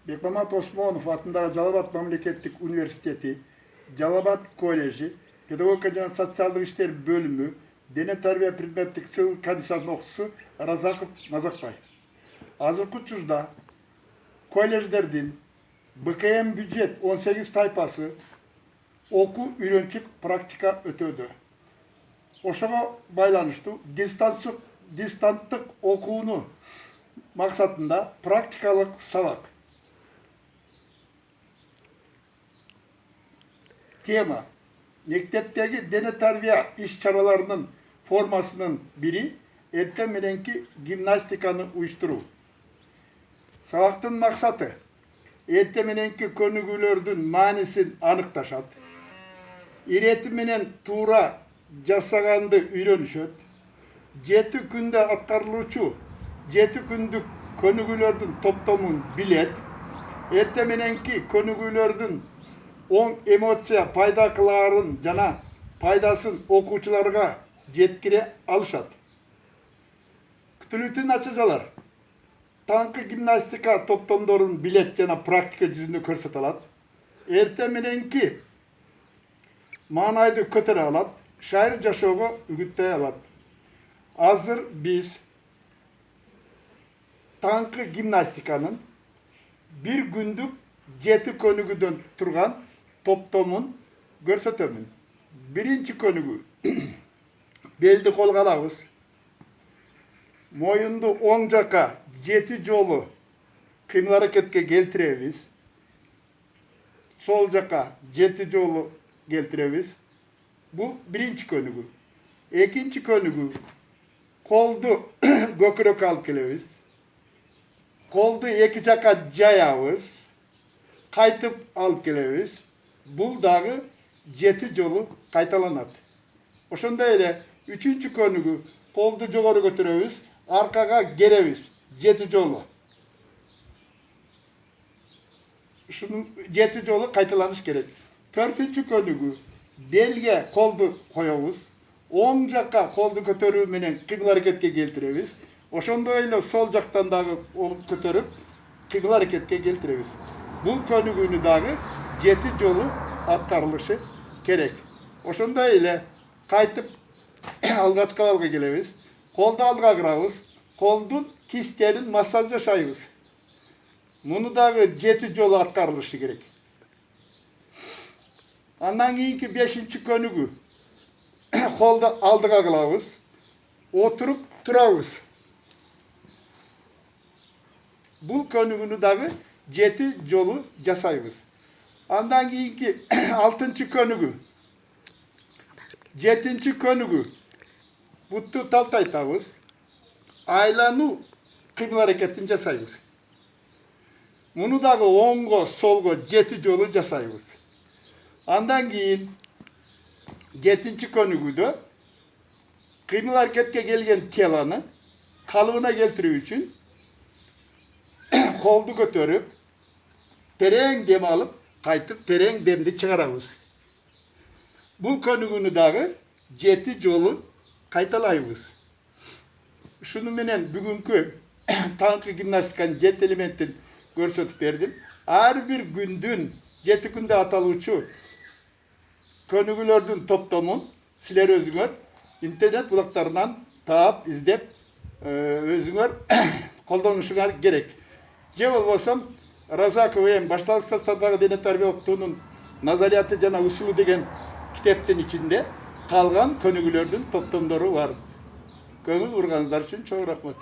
Bekmamат Osmonov атындағы Жалал-Абад мемлекеттік университеті, Жалал-Абад колледжі, педагогика және социалдық іштер бөлімі, дене тәрбие предметтік сыл комиссиясының оқытушысы Разаков Назарбай. Азыркы учурда колледждердин БКМ бюджет 18 тайпасы оку үйрөнчүк практика өтөдө. Ошого байланыштуу дистанттык окууну максатында практикалык сабак. Тема: мектептеги дене тарбия иш-чараларынын формасынын бири эртең мененки гимнастиканы уюштуруу. Сабактын максаты эртең мененки көнүгүүлөрдүн маанисин аныкташат. Ирети менен туура жасаганды үйрөнүшөт. 7 күндө аткарылуучу 7 күндүк көнүгүүлөрдүн топтомун билет. Эртең мененки көнүгүүлөрдүн оң эмоция пайда кылаарын жана пайдасын окуучуларга жеткире алышат. Күтүлүүтүү натыйжалар таңкы гимнастика топтомдорун билет жана практика жүзүндө көрсөтө алат. Эртең мененки маанайды көтөрө алат, шайыр жашоого үгүттөй алат. Азыр биз таңкы гимнастиканын бир күндүк 7 көнүгүүдөн турган топтомун көрсөтөмүн. Биринчи көнүгүү: белди колго алабыз. Моюнду оң жака 7 жолу кыймыл аракетке келтиребиз. Сол жака 7 жолу келтиребиз. Бул биринчи көнүгүү. Экинчи көнүгүү: колду көкүрөккө алып келебиз. Колду эки жака жаябыз. Кайтып алып келебиз. Бул дагы 7 жолу кайталанат. Ошондой эле үчүнчү көнүгүү: колду жогору көтөрөбүз, аркага керебиз 7 жолу. Ушуну 7 жолу кайталаныш керек. Төртүнчү көнүгүү: белге колду коебуз, оң жакка колду көтөрүү менен кыймыл аракетке келтиребиз. Ошондой эле сол жактан дагы көтөрүп кыймыл аракетке келтиребиз. Бул көнүгүүнү дагы 7 жолу аткарылышы керек. Ошондой эле кайтып алгачкы абалга келебиз. Колду алга кырабыз, колдун кистерин массаж жашайбыз. Муну дагы 7 жолу аткарылышы керек. Андан кийинки 5-чи көнүгүү: колду алдыга кылабыз, отуруп турабыз. Бул көнүгүүнү дагы 7 жолу жасайбыз. Андан кийинки 6-чы көнүгүү: 7-чи көнүгүү: бутту талтайтабыз, айлануу кыймыл аракетин жасайбыз. Муну дагы оңго, солго 7 жолу жасайбыз. Андан кийин 7-чи көнүгүүдө кыймыл аракетке келген теланы калыбына келтирүү үчүн колду көтөрүп, терең дем алып, кайтып терең демди чыгарабыз. Бул көнүгүүнү дагы 7 жолу кайталайбыз. Шуну менен бүгүнкү таңкы гимнастиканын 7 элементин көрсөтүп бердим. Ар бир күндүн 7 күндө аталуучу көнүгүүлөрдүн топтомун силер өзүңөр интернет булактарынан таап, издеп, өзүңөр колдонушуңар керек. Же болбосо Разаков башталык составдагы дене тарбия окутуунун назарияты жана усулу деген китептин ичинде калган көнүгүүлөрдүн топтомдору бар. Көңүл бурганыңыздар үчүн чоң рахмат.